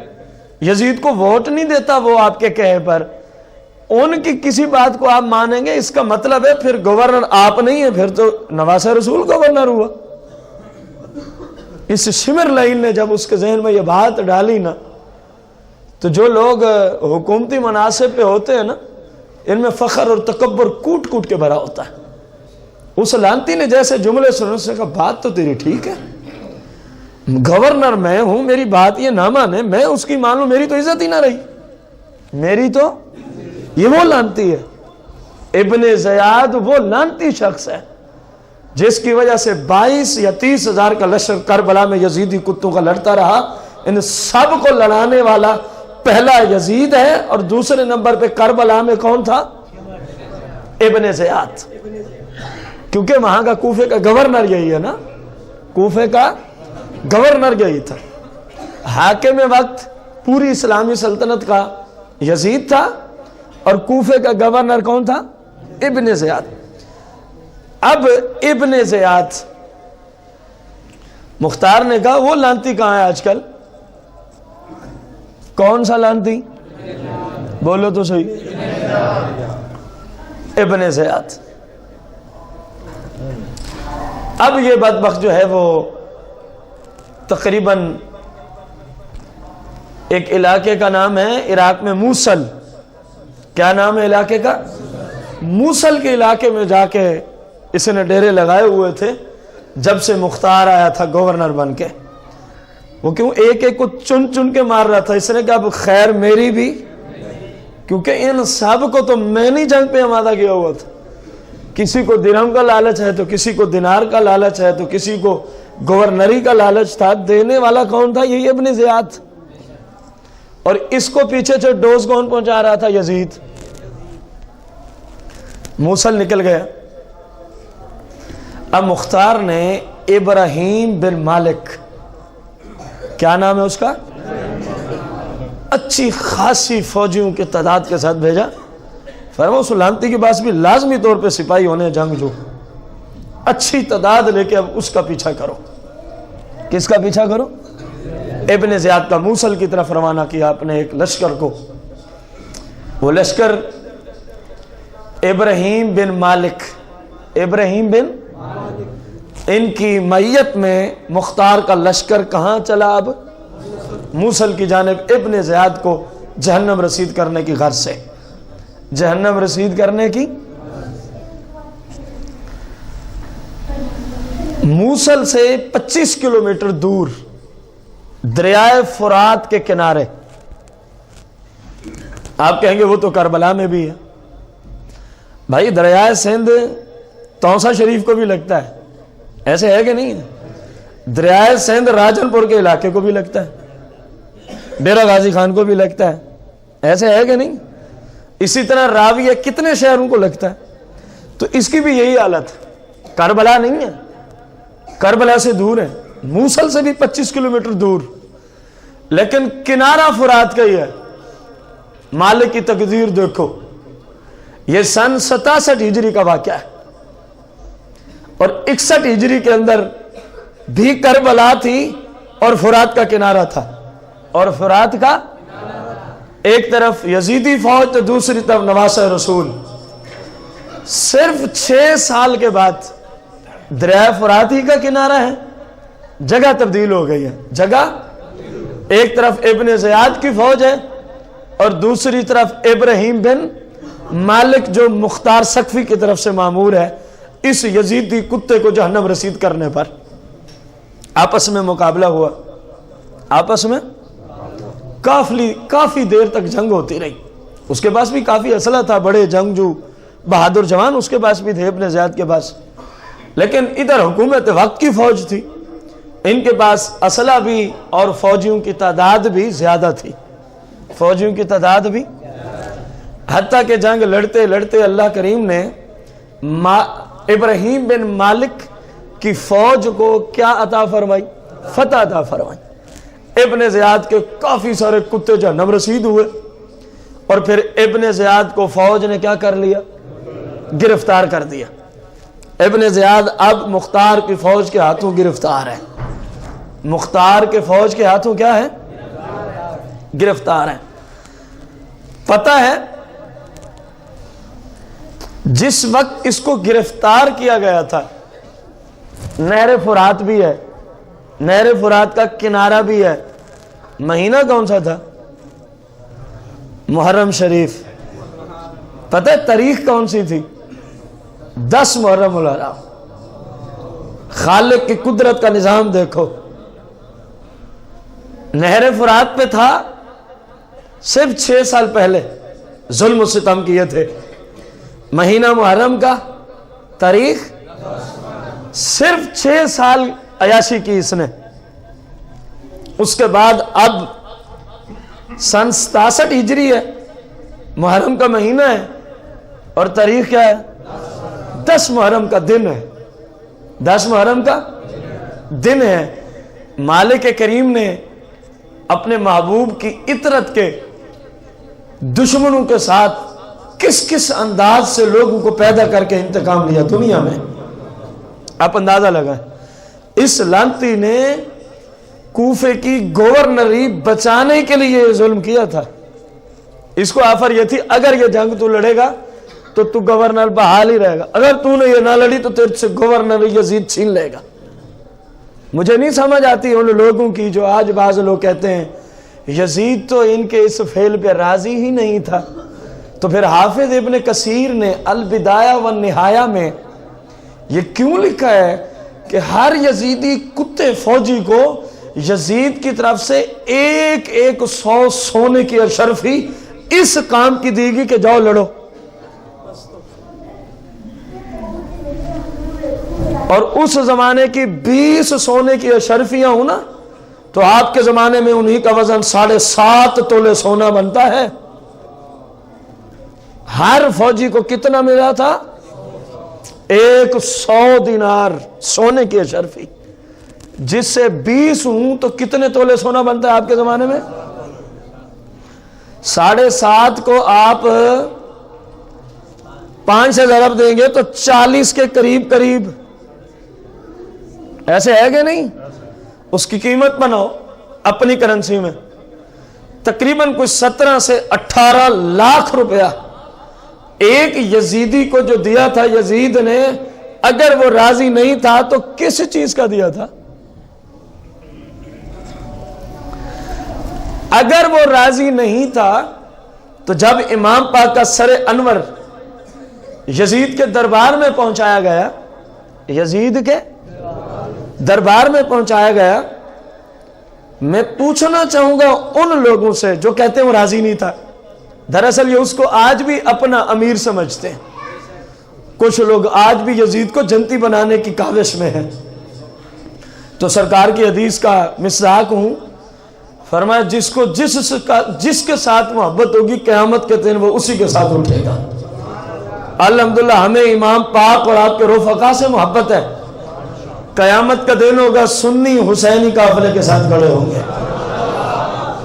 [SPEAKER 2] یزید کو ووٹ نہیں دیتا وہ آپ کے کہے پر، ان کی کسی بات کو آپ مانیں گے، اس کا مطلب ہے پھر گورنر آپ نہیں ہے، پھر تو نواسہ رسول گورنر ہوا۔ اس شمر لائن نے جب اس کے ذہن میں یہ بات ڈالی نا، تو جو لوگ حکومتی مناصب پہ ہوتے ہیں نا، ان میں فخر اور تکبر کوٹ کوٹ کے بھرا ہوتا ہے۔ اس لانتی نے جیسے جملے سنے، اس نے کہا بات تو تیری ٹھیک ہے، گورنر میں ہوں، میری بات یہ نہ مانے، میں اس کی مان لوں، میری تو عزت ہی نہ رہی، میری تو۔ یہ وہ لانتی ہے، ابن زیاد وہ لانتی شخص ہے جس کی وجہ سے 22 یا 30 ہزار کا لشکر کربلا میں یزیدی کتوں کا لڑتا رہا۔ ان سب کو لڑانے والا پہلا یزید ہے، اور دوسرے نمبر پہ کربلا میں کون تھا؟ ابن زیاد، کیونکہ وہاں کا کوفے کا گورنر یہی ہے نا، کوفے کا گورنر یہی تھا۔ حاکم وقت پوری اسلامی سلطنت کا یزید تھا، اور کوفے کا گورنر کون تھا؟ ابن زیاد۔ اب ابن زیاد، مختار نے کہا وہ لانتی کہاں ہے آج کل؟ کون سا لانتی؟ بولو تو صحیح۔ ابن زیاد۔ اب یہ بدبخت جو ہے وہ تقریباً ایک علاقے کا نام ہے عراق میں موصل، کیا نام ہے علاقے کا؟ موصل کے علاقے میں جا کے اس نے ڈیرے لگائے ہوئے تھے جب سے مختار آیا تھا گورنر بن کے۔ وہ کیوں ایک ایک کو چن چن کے مار رہا تھا، اس نے کہا اب خیر میری بھی، کیونکہ ان سب کو تو میں نہیں جنگ پہ آمادہ کیا ہوا تھا۔ کسی کو درہم کا لالچ ہے تو کسی کو دینار کا لالچ ہے تو کسی کو گورنری کا لالچ تھا، دینے والا کون تھا؟ یہی ابن زیاد۔ اور اس کو پیچھے سے ڈوز کون پہنچا رہا تھا؟ یزید۔ موصل نکل گیا۔ اب مختار نے ابراہیم بن مالک، کیا نام ہے اس کا، اچھی خاصی فوجیوں کے تعداد کے ساتھ بھیجا۔ فرمایا سلامتی کے پاس بھی لازمی طور پہ سپاہی ہونے جنگ جو اچھی تعداد لے کے اب اس کا پیچھا کرو۔ کس کا پیچھا کرو؟ ابن زیاد کا۔ موصل کی طرف روانہ کیا اپنے ایک لشکر کو۔ وہ لشکر ابراہیم بن مالک، ابراہیم بن ان کی میت میں مختار کا لشکر کہاں چلا؟ اب موصل کی جانب، ابن زیاد کو جہنم رسید کرنے کی غرض سے، جہنم رسید کرنے کی۔ موصل سے 25 کلومیٹر دور دریائے فرات کے کنارے، آپ کہیں گے وہ تو کربلا میں بھی ہے۔ بھائی دریائے سندھ توسا شریف کو بھی لگتا ہے، ایسے ہے کہ نہیں؟ دریائے سندھ راجن پور کے علاقے کو بھی لگتا ہے، ڈیرہ غازی خان کو بھی لگتا ہے، ایسے ہے کہ نہیں؟ اسی طرح راویہ کتنے شہروں کو لگتا ہے۔ تو اس کی بھی یہی حالت ہے، کربلا نہیں ہے، کربلا سے دور ہے، موصل سے بھی 25 کلومیٹر دور، لیکن کنارہ فرات کا ہی ہے۔ مالک کی تقدیر دیکھو، یہ سن 67 ہجری کا واقعہ ہے۔ اور 61 ہجری کے اندر بھی کربلا تھی اور فرات کا کنارہ تھا، اور فرات کا ایک طرف یزیدی فوج تو دوسری طرف نواسہ رسول۔ صرف 6 سال کے بعد دریائے فرات ہی کا کنارہ ہے، جگہ تبدیل ہو گئی ہے، جگہ ایک طرف ابن زیاد کی فوج ہے اور دوسری طرف ابراہیم بن مالک جو مختار سقفی کی طرف سے مامور ہے، اس یزیدی کتے کو جہنم رسید کرنے پر آپس میں مقابلہ ہوا۔ آپس میں کافی دیر تک جنگ ہوتی رہی، اس کے پاس بھی کافی اسلحہ تھا، بڑے جنگجو بہادر جوان اس کے پاس بھی تھے ابن زیاد کے پاس، لیکن ادھر حکومت وقت کی فوج تھی، ان کے پاس اسلحہ بھی اور فوجیوں کی تعداد بھی زیادہ تھی، فوجیوں کی تعداد بھی، حتیٰ کہ جنگ لڑتے لڑتے اللہ کریم نے ابراہیم بن مالک کی فوج کو کیا عطا فرمائی؟ فتح عطا فرمائی۔ ابن زیاد کے کافی سارے کتے جہنم رسید ہوئے، اور پھر ابن زیاد کو فوج نے کیا کر لیا؟ گرفتار کر دیا۔ ابن زیاد اب مختار کی فوج کے ہاتھوں گرفتار ہے، مختار کے فوج کے ہاتھوں کیا ہے؟ گرفتار ہے۔ پتہ ہے جس وقت اس کو گرفتار کیا گیا تھا، نہر فرات بھی ہے، نہر فرات کا کنارہ بھی ہے، مہینہ کون سا تھا؟ محرم شریف۔ پتہ ہے تاریخ کون سی تھی؟ 10 محرم الحرام۔ خالق کی قدرت کا نظام دیکھو، نہر فرات پہ تھا، صرف 6 سال پہلے ظلم و ستم کیے تھے، مہینہ محرم کا، تاریخ، صرف 6 سال عیاشی کی اس نے۔ اس کے بعد اب سن 67 ہجری ہے، محرم کا مہینہ ہے، اور تاریخ کیا ہے؟ 10 محرم کا دن ہے، 10 محرم کا دن ہے۔ مالک کریم نے اپنے محبوب کی اطرت کے دشمنوں کے ساتھ کس کس انداز سے لوگوں کو پیدا کر کے انتقام لیا دنیا میں، آپ اندازہ لگائیں۔ اس لعنتی نے کوفے کی گورنری بچانے کے لیے یہ ظلم کیا تھا۔ اس کو آفر یہ تھی اگر یہ جنگ تو لڑے گا تو تو گورنر بحال ہی رہے گا، اگر تو نے یہ نہ لڑی تو تیرے سے گورنر یزید چھین لے گا۔ مجھے نہیں سمجھ آتی ان لوگوں کی جو آج بعض لوگ کہتے ہیں یزید تو ان کے اس فعل پہ راضی ہی نہیں تھا، تو پھر حافظ ابن کثیر نے البدایہ والنہایہ میں یہ کیوں لکھا ہے کہ ہر یزیدی کتے فوجی کو یزید کی طرف سے 100 سونے کی اشرفی اس کام کی دی گئی کہ جاؤ لڑو، اور اس زمانے کی 20 سونے کی اشرفیاں ہوں نا تو آپ کے زمانے میں انہی کا وزن 7.5 تولے سونا بنتا ہے۔ ہر فوجی کو کتنا ملا تھا؟ 100 دینار سونے کی اشرفی، جس سے 20 ہوں تو کتنے تولے سونا بنتا ہے آپ کے زمانے میں؟ 7.5 کو آپ 5 سے ضرب دیں گے تو 40 کے قریب ایسے ہے کہ نہیں؟ اس کی قیمت بناؤ اپنی کرنسی میں، تقریباً کوئی 17 سے 18 لاکھ روپیہ ایک یزیدی کو جو دیا تھا یزید نے۔ اگر وہ راضی نہیں تھا تو کس چیز کا دیا تھا؟ اگر وہ راضی نہیں تھا تو جب امام پاک کا سر انور یزید کے دربار میں پہنچایا گیا، یزید کے دربار میں پہنچایا گیا، میں پوچھنا چاہوں گا ان لوگوں سے جو کہتے ہیں وہ راضی نہیں تھا، دراصل یہ اس کو آج بھی اپنا امیر سمجھتے ہیں۔ کچھ لوگ آج بھی یزید کو جنتی بنانے کی کاوش میں ہیں۔ تو سرکار کی حدیث کا مصداق ہوں، فرمایا جس کو جس کے ساتھ محبت ہوگی قیامت کے دن وہ اسی کے ساتھ اٹھے گا۔ الحمدللہ ہمیں امام پاک اور آپ کے رفقا سے محبت ہے، قیامت کا دن ہوگا سنی حسینی قافلے کے ساتھ کھڑے ہوں گے۔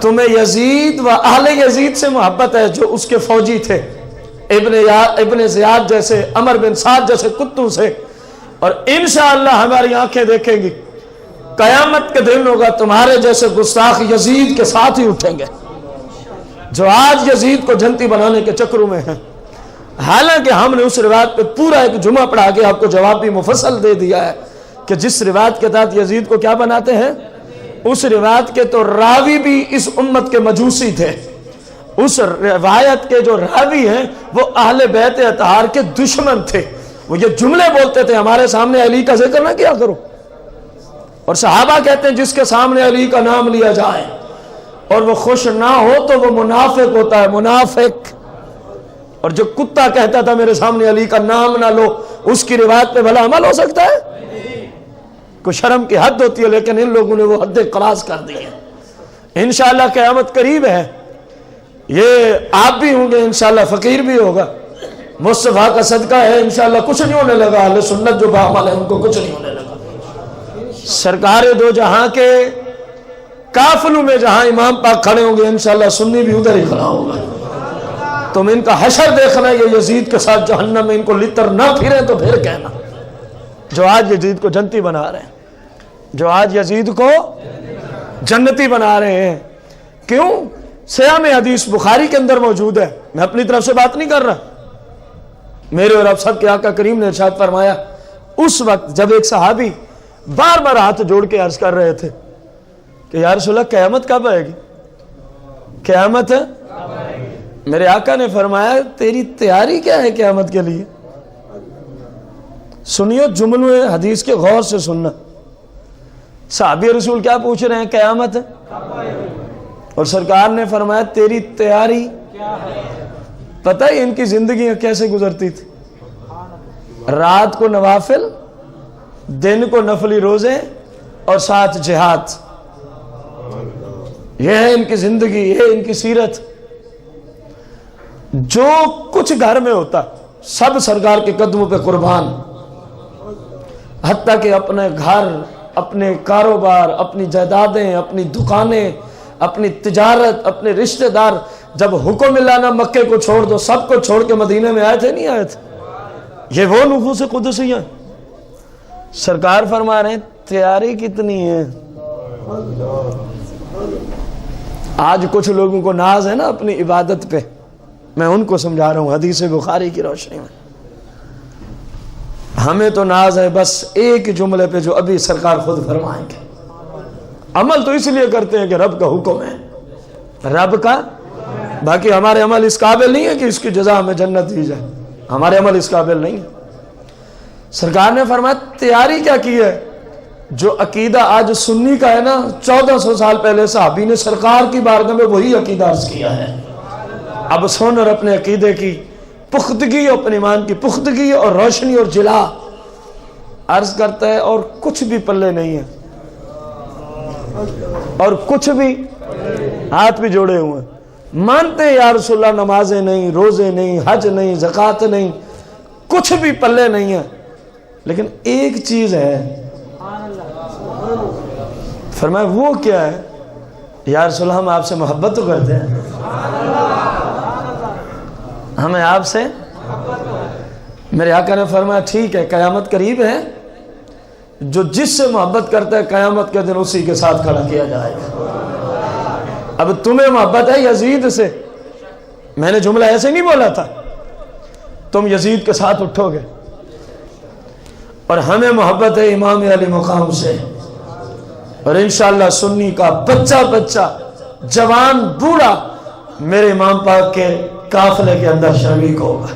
[SPEAKER 2] تمہیں یزید و اہل یزید سے محبت ہے جو اس کے فوجی تھے، ابن زیاد جیسے، عمر بن سعد جیسے کتوں سے، اور انشاءاللہ ہماری آنکھیں دیکھیں گی قیامت کے دن ہوگا تمہارے جیسے گستاخ یزید کے ساتھ ہی اٹھیں گے جو آج یزید کو جنتی بنانے کے چکروں میں ہیں. حالانکہ ہم نے اس روایت پہ پورا ایک جمعہ پڑھا کے آپ کو جواب بھی مفصل دے دیا ہے کہ جس روایت کے تحت یزید کو کیا بناتے ہیں، اس روایت کے تو راوی بھی اس امت کے مجوسی تھے. اس روایت کے جو راوی ہیں وہ اہل بیت اطہار کے دشمن تھے. وہ یہ جملے بولتے تھے ہمارے سامنے علی کا ذکر نہ کیا کرو، اور صحابہ کہتے ہیں جس کے سامنے علی کا نام لیا جائے اور وہ خوش نہ ہو تو وہ منافق ہوتا ہے، منافق. اور جو کتا کہتا تھا میرے سامنے علی کا نام نہ لو، اس کی روایت پہ بھلا عمل ہو سکتا ہے؟ کوئی شرم کی حد ہوتی ہے، لیکن ان لوگوں نے وہ حد کراس کر دی ہے. انشاءاللہ قیامت قریب ہے، یہ آپ بھی ہوں گے انشاءاللہ، فقیر بھی ہوگا. مصطفیٰ کا صدقہ ہے انشاءاللہ کچھ نہیں ہونے لگا. اہل سنت جو باعمل ہے ان کو کچھ نہیں ہونے لگا. سرکار دو جہاں کے قافلوں میں جہاں امام پاک کھڑے ہوں گے انشاءاللہ سنی بھی ادھر ہی کھڑا ہوگا. تم ان کا حشر دیکھنا، یہ یزید کے ساتھ جہنم میں ان کو لتر نہ پھریں تو پھر کہنا. جو آج یزید کو جنتی بنا رہے ہیں، جو آج یزید کو جنتی بنا رہے ہیں. کیوں؟ سیام حدیث بخاری کے اندر موجود ہے. میں اپنی طرف سے بات نہیں کر رہا. میرے اور آپ سب کے آقا کریم نے ارشاد فرمایا اس وقت جب ایک صحابی بار بار ہاتھ جوڑ کے عرض کر رہے تھے کہ یا رسول اللہ قیامت کب آئے گی، قیامت ہے. میرے آقا نے فرمایا تیری تیاری کیا ہے قیامت کے لیے؟ سنیو جملے حدیث کے غور سے سننا. صحابی رسول کیا پوچھ رہے ہیں؟ قیامت ہے. اور سرکار نے فرمایا تیری تیاری کیا ہے؟ پتہ ہے ان کی زندگیاں کیسے گزرتی تھی؟ رات کو نوافل، دن کو نفلی روزے اور ساتھ جہاد. یہ ہے ان کی زندگی، یہ ہے ان کی سیرت. جو کچھ گھر میں ہوتا سب سرکار کے قدموں پہ قربان. حتیٰ کہ اپنے گھر، اپنے کاروبار، اپنی جائیدادیں، اپنی دکانیں، اپنی تجارت، اپنے رشتہ دار، جب حکم ملا نا مکے کو چھوڑ دو سب کو چھوڑ کے مدینے میں آئے تھے نہیں آئے تھے؟ یہ وہ نفوس قدسیاں. سرکار فرما رہے ہیں تیاری کتنی ہے. آج کچھ لوگوں کو ناز ہے نا اپنی عبادت پہ، میں ان کو سمجھا رہا ہوں حدیث بخاری کی روشنی میں. ہمیں تو ناز ہے بس ایک جملے پہ جو ابھی سرکار خود فرمائیں گے. عمل تو اس لیے کرتے ہیں کہ رب کا حکم ہے، رب کا. باقی ہمارے عمل اس قابل نہیں ہے کہ اس کی جزا ہمیں جنت دی جائے. ہمارے عمل اس قابل نہیں ہے. سرکار نے فرمایا تیاری کیا کی ہے. جو عقیدہ آج سنی کا ہے نا، 1400 سال پہلے صحابی نے سرکار کی بارگاہ میں وہی عقیدہ عرض کیا ہے. اب سن اور اپنے عقیدے کی پختگی، اپنے ایمان کی پختگی اور روشنی اور جلا عرض کرتا ہے. اور کچھ بھی پلے نہیں ہے، اور کچھ بھی، ہاتھ بھی جوڑے ہوئے ہیں. مانتے ہیں یا رسول اللہ نمازیں نہیں، روزے نہیں، حج نہیں، زکوٰۃ نہیں، کچھ بھی پلے نہیں ہے. لیکن ایک چیز ہے. فرمایا وہ کیا ہے؟ یا رسول اللہ ہم آپ سے محبت تو کرتے ہیں، ہمیں آپ سے. میرے آقا نے فرمایا ٹھیک ہے قیامت قریب ہے، جو جس سے محبت کرتا ہے قیامت کے دن اسی کے ساتھ کھڑا کیا جائے گا. اب تمہیں محبت ہے یزید سے، میں نے جملہ ایسے نہیں بولا تھا، تم یزید کے ساتھ اٹھو گے. اور ہمیں محبت ہے امام علی مقام سے، اور انشاءاللہ سنی کا بچہ جوان بوڑھا میرے امام پاک کے قافلے کے اندر شریک ہوگا.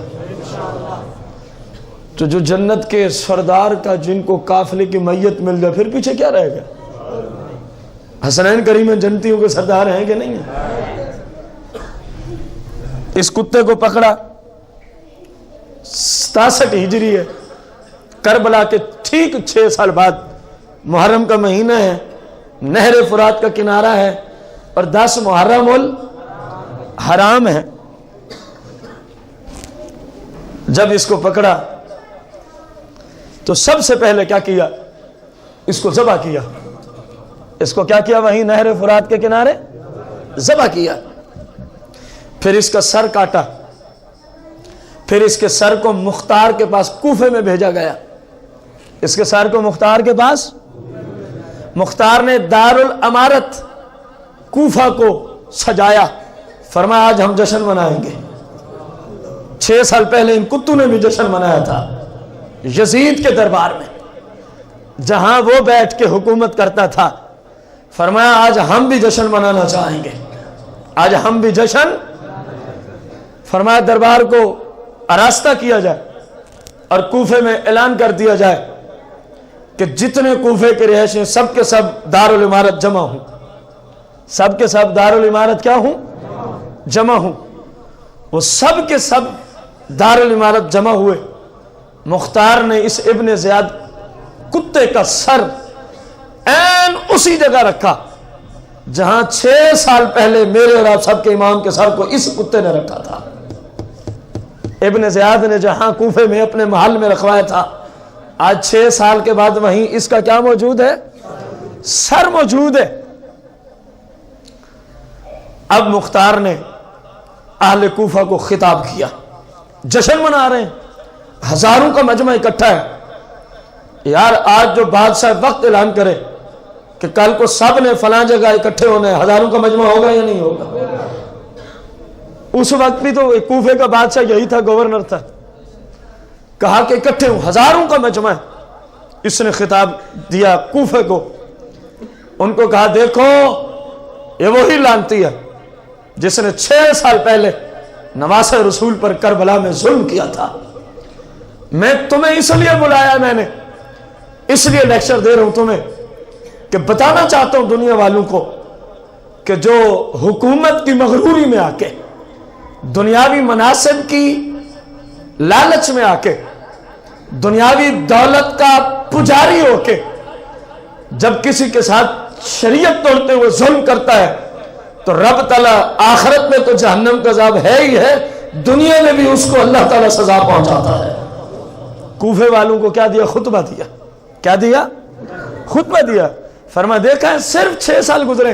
[SPEAKER 2] تو جو جنت کے سردار کا جن کو قافلے کی میت مل جائے پھر پیچھے کیا رہے گا؟ حسنین کریم جنتیوں کے سردار ہیں کہ نہیں ہیں؟ اس کتے کو پکڑا 67 ہجری ہے، کربلا کے ٹھیک 6 سال بعد، محرم کا مہینہ ہے، نہر فرات کا کنارہ ہے، اور 10 محرم الحرام ہے. جب اس کو پکڑا تو سب سے پہلے کیا کیا؟ اس کو ذبح کیا. اس کو کیا کیا؟ وہیں نہر فرات کے کنارے ذبح کیا. پھر اس کا سر کاٹا، پھر اس کے سر کو مختار کے پاس کوفے میں بھیجا گیا. اس کے سر کو مختار کے پاس. مختار نے دارالامارت کوفہ کو سجایا، فرمایا آج ہم جشن منائیں گے. 6 سال پہلے ان کتوں نے بھی جشن منایا تھا یزید کے دربار میں جہاں وہ بیٹھ کے حکومت کرتا تھا. فرمایا آج ہم بھی جشن منانا چاہیں گے، آج ہم بھی جشن. فرمایا دربار کو آراستہ کیا جائے اور کوفے میں اعلان کر دیا جائے کہ جتنے کوفے کے رہائشی ہیں سب کے سب دارالامارت جمع ہوں، سب کے سب دارالامارت کیا ہوں؟ جمع ہوں. وہ سب کے سب دارالامارت جمع ہوئے. مختار نے اس ابن زیاد کتے کا سر این اسی جگہ رکھا جہاں 6 سال پہلے میرے اور آپ سب کے امام کے سر کو اس کتے نے رکھا تھا. ابن زیاد نے جہاں کوفے میں اپنے محل میں رکھوایا تھا، آج 6 سال کے بعد وہیں اس کا کیا موجود ہے؟ سر موجود ہے. اب مختار نے اہل کوفہ کو خطاب کیا، جشن منا رہے ہیں، ہزاروں کا مجمع اکٹھا ہے. یار آج جو بادشاہ وقت اعلان کرے کہ کل کو سب نے فلاں جگہ اکٹھے ہونا ہے، ہزاروں کا مجمع ہوگا یا نہیں ہوگا؟ اس وقت بھی تو کوفے کا بادشاہ یہی تھا، گورنر تھا. کہا کہ اکٹھے ہوں، ہزاروں کا مجمع ہے. اس نے خطاب دیا کوفے کو. ان کو کہا دیکھو یہ وہی لعنتی ہے جس نے 6 سال پہلے نواسہ رسول پر کربلا میں ظلم کیا تھا. میں تمہیں اس لیے بلایا، میں نے اس لیے لیکچر دے رہا ہوں تمہیں کہ بتانا چاہتا ہوں دنیا والوں کو کہ جو حکومت کی مغروری میں آ کے، دنیاوی مناصب کی لالچ میں آ کے، دنیاوی دولت کا پجاری ہو کے جب کسی کے ساتھ شریعت توڑتے ہوئے ظلم کرتا ہے تو رب تعالیٰ آخرت میں تو جہنم کا عذاب ہے ہی ہے، دنیا میں بھی اس کو اللہ تعالیٰ سزا پہنچاتا ہے. کوفے والوں کو کیا دیا؟ خطبہ دیا. کیا دیا؟ خطبہ دیا. فرما دیکھا ہے صرف 6 سال گزرے.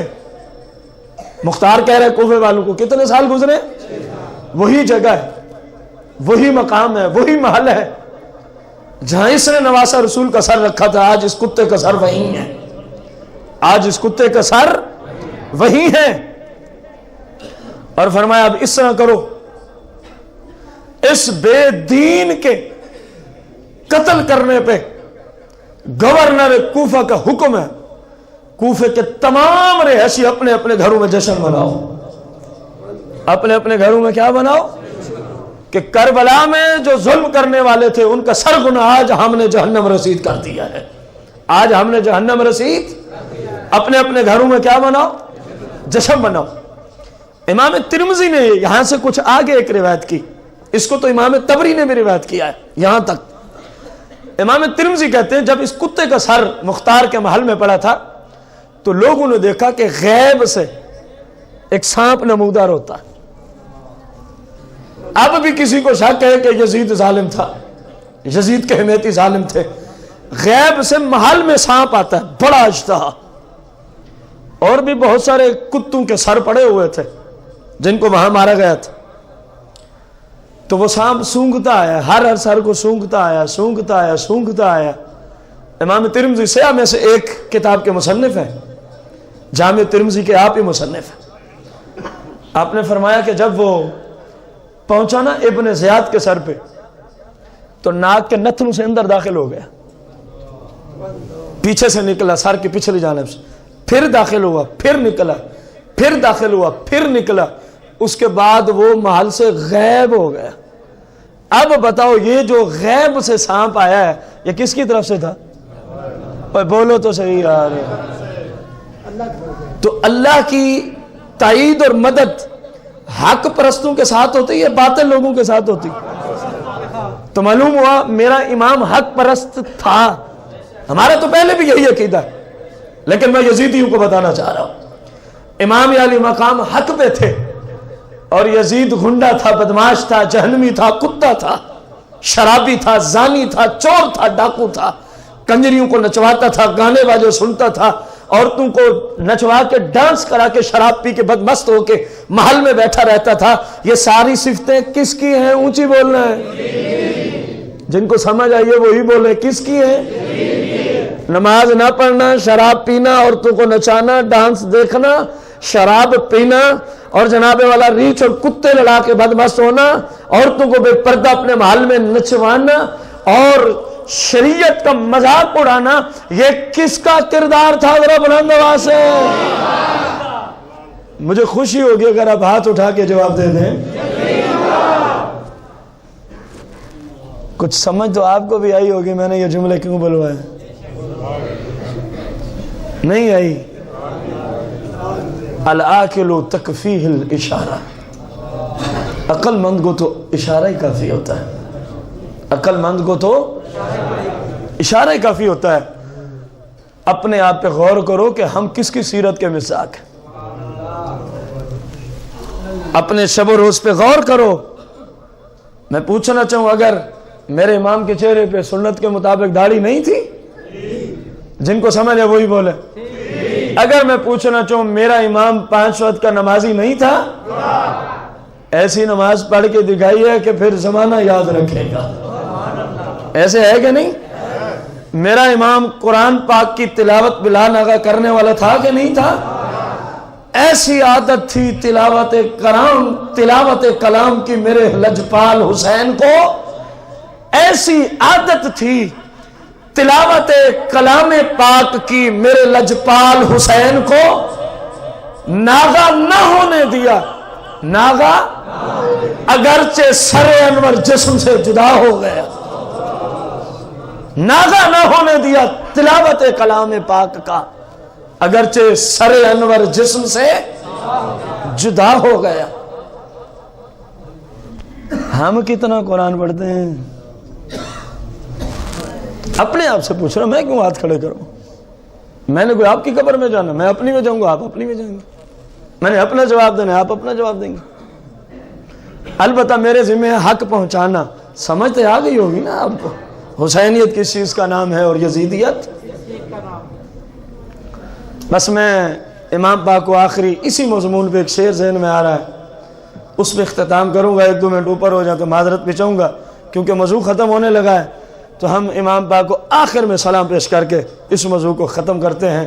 [SPEAKER 2] مختار کہہ رہے کوفے والوں کو کتنے سال گزرے؟ وہی جگہ ہے، وہی مقام ہے، وہی محل ہے جہاں اس نے نواسہ رسول کا سر رکھا تھا. آج اس کتے کا سر وہیں ہے، آج اس کتے کا سر وہیں ہے. اور فرمایا اب اس طرح کرو، اس بے دین کے قتل کرنے پہ گورنر کوفہ کا حکم ہے، کوفے کے تمام رہائشی اپنے اپنے گھروں میں جشن مناؤ. اپنے اپنے گھروں میں کیا بناؤ کہ کربلا میں جو ظلم کرنے والے تھے ان کا سرغنہ آج ہم نے جہنم رسید کر دیا ہے. آج ہم نے جہنم رسید. اپنے اپنے گھروں میں کیا بناؤ؟ جشن بناؤ. امام ترمذی نے یہاں سے کچھ آگے ایک روایت کی، اس کو تو امام طبری نے بھی روایت کیا ہے. یہاں تک امام ترمذی کہتے ہیں جب اس کتے کا سر مختار کے محل میں پڑا تھا تو لوگوں نے دیکھا کہ غیب سے ایک سانپ نمودار ہوتا. اب بھی کسی کو شک ہے کہ یزید ظالم تھا، یزید کے حمیتی ظالم تھے. غیب سے محل میں سانپ آتا ہے بڑا اشتہا. اور بھی بہت سارے کتوں کے سر پڑے ہوئے تھے جن کو وہاں مارا گیا تھا. تو وہ سانپ سونگتا آیا، ہر سر کو سونگتا آیا، سونگتا آیا، سونگتا آیا. امام ترمذی سیاہ میں سے ایک کتاب کے مصنف ہیں، جامع ترمذی کے آپ ہی مصنف ہیں. آپ نے فرمایا کہ جب وہ پہنچا نا ابن زیاد کے سر پہ تو ناک کے نتھنوں سے اندر داخل ہو گیا، پیچھے سے نکلا سر کی پچھلی جانب سے، پھر داخل ہوا، پھر نکلا، پھر داخل ہوا، پھر نکلا. اس کے بعد وہ محل سے غائب ہو گیا. اب بتاؤ یہ جو غیب سے سانپ آیا ہے یہ کس کی طرف سے تھا؟ بولو تو صحیح یار. تو اللہ کی تائید اور مدد حق پرستوں کے ساتھ ہوتی ہے، باطل لوگوں کے ساتھ ہوتی. تو معلوم ہوا میرا امام حق پرست تھا. ہمارا تو پہلے بھی یہی عقیدہ ہے، لیکن میں یزیدیوں کو بتانا چاہ رہا ہوں امام علی مقام حق پہ تھے. اور یزید گنڈا تھا، بدماش تھا، جہنمی تھا، کتا تھا، شرابی تھا، زانی تھا، چور تھا، ڈاکو تھا، کنجریوں کو نچواتا تھا، گانے باجے سنتا تھا، عورتوں کو نچوا کے ڈانس کرا کے شراب پی کے بدمست ہو کے محل میں بیٹھا رہتا تھا. یہ ساری صفتیں کس کی ہیں؟ اونچی بولنا ہے. جن کو سمجھ آئیے وہی بولے. کس کی ہیں؟ نماز نہ پڑھنا، شراب پینا، عورتوں کو نچانا، ڈانس دیکھنا، شراب پینا، اور جناب والا ریچھ اور کتے لڑا کے بدمست ہونا، عورتوں کو بے پردہ اپنے محل میں نچوانا اور شریعت کا مذاق اڑانا، یہ کس کا کردار تھا؟ ذرا بلند آواز سے مجھے خوشی ہوگی اگر آپ ہاتھ اٹھا کے جواب دے دیں۔ کچھ سمجھ تو آپ کو بھی آئی ہوگی میں نے یہ جملے کیوں بلوائے؟ نہیں آئی؟ العاقل تکفیہ الاشارہ، عقل مند کو تو اشارہ ہی کافی ہوتا ہے، عقل مند کو تو اشارہ ہی کافی ہوتا ہے۔ اپنے آپ پہ غور کرو کہ ہم کس کی سیرت کے مصداق ہیں، اپنے شب و روز پہ غور کرو۔ میں پوچھنا چاہوں، اگر میرے امام کے چہرے پہ سنت کے مطابق داڑھی نہیں تھی؟ جن کو سمجھ ہے وہی بولے۔ اگر میں پوچھنا چاہوں میرا امام 5 وقت کا نمازی نہیں تھا؟ ایسی نماز پڑھ کے دکھائی ہے کہ پھر زمانہ یاد رکھے گا، ایسے ہے کہ نہیں؟ میرا امام قرآن پاک کی تلاوت بلا ناغہ کرنے والا تھا کہ نہیں تھا؟ ایسی عادت تھی تلاوت کلام کی میرے لجپال حسین کو، ایسی عادت تھی تلاوت کلام پاک کی میرے لجپال حسین کو، ناغہ نہ ہونے دیا۔ ناغہ اگرچہ سر انور جسم سے جدا ہو گیا، ناغہ نہ ہونے دیا تلاوت کلام پاک کا، اگرچہ سر انور جسم سے جدا ہو گیا۔ ہم کتنا قرآن پڑھتے ہیں؟ اپنے آپ سے پوچھ رہا ہوں، میں کیوں ہاتھ کھڑے کروں؟ میں نے کوئی آپ کی قبر میں جانا؟ میں اپنی میں جاؤں گا، آپ اپنی میں جائیں گے۔ میں نے اپنا جواب دینا ہے، آپ اپنا جواب دیں گے۔ البتہ میرے ذمہ ہے حق پہنچانا۔ سمجھ تو آ گئی ہوگی نا آپ کو، حسینیت کس چیز کا نام ہے اور یزیدیت؟ بس میں امام پاک کو آخری اسی مضمون پہ ایک شعر ذہن میں آ رہا ہے، اس پہ اختتام کروں گا۔ 1-2 منٹ اوپر ہو جائے تو معذرت بھی چاہوں گا، کیونکہ موضوع ختم ہونے لگا ہے، تو ہم امام پاک کو آخر میں سلام پیش کر کے اس موضوع کو ختم کرتے ہیں۔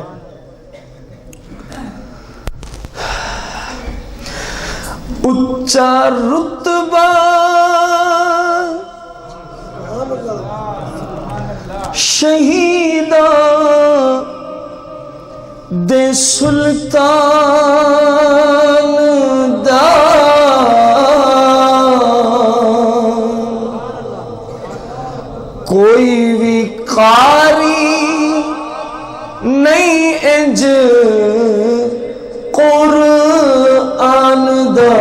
[SPEAKER 2] اچا رتبہ شہیدہ دے سلطان دا، کوئی بھی قاری نہیں انج قرآن دا،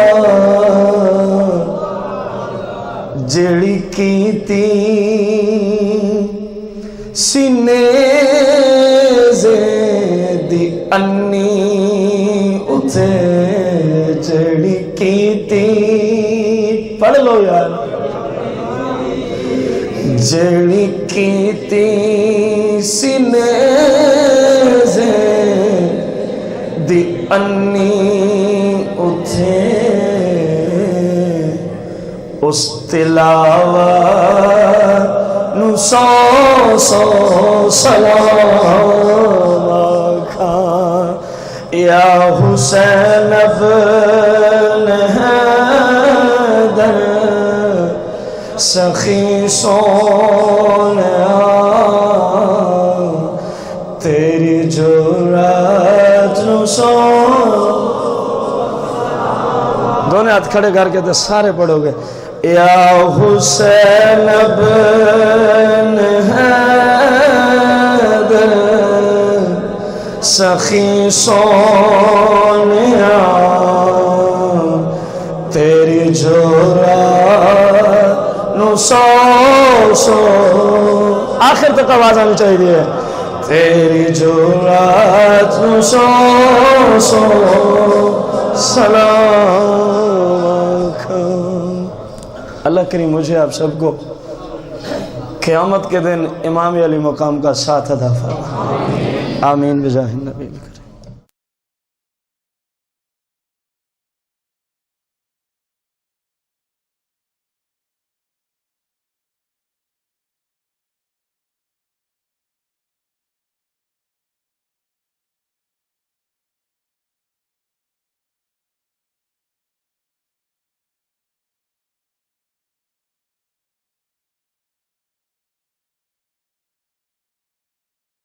[SPEAKER 2] جڑی کیتی سینے زیدی انی اتھے، جڑی کیتی، پڑھ لو یار، جڑی کیتی سینے زیدی انی اتھے، اس تلاوت نو 100 سلام آکھاں، یا حسین ابن حیدر سخی سونیا، تیری جرات نو 100، دونوں ہاتھ کھڑے کر کے تو سارے پڑھو گے۔ یا حسین ابن حیدر سخی سونیا، تیری جرات نو 100 آخر تک آواز آنی چاہیے، تیری جرات نو 100 سلام۔ اللہ کریم مجھے آپ سب کو قیامت کے دن امام علی مقام کا ساتھ عطا فرمائے، آمین بجاہ النبی۔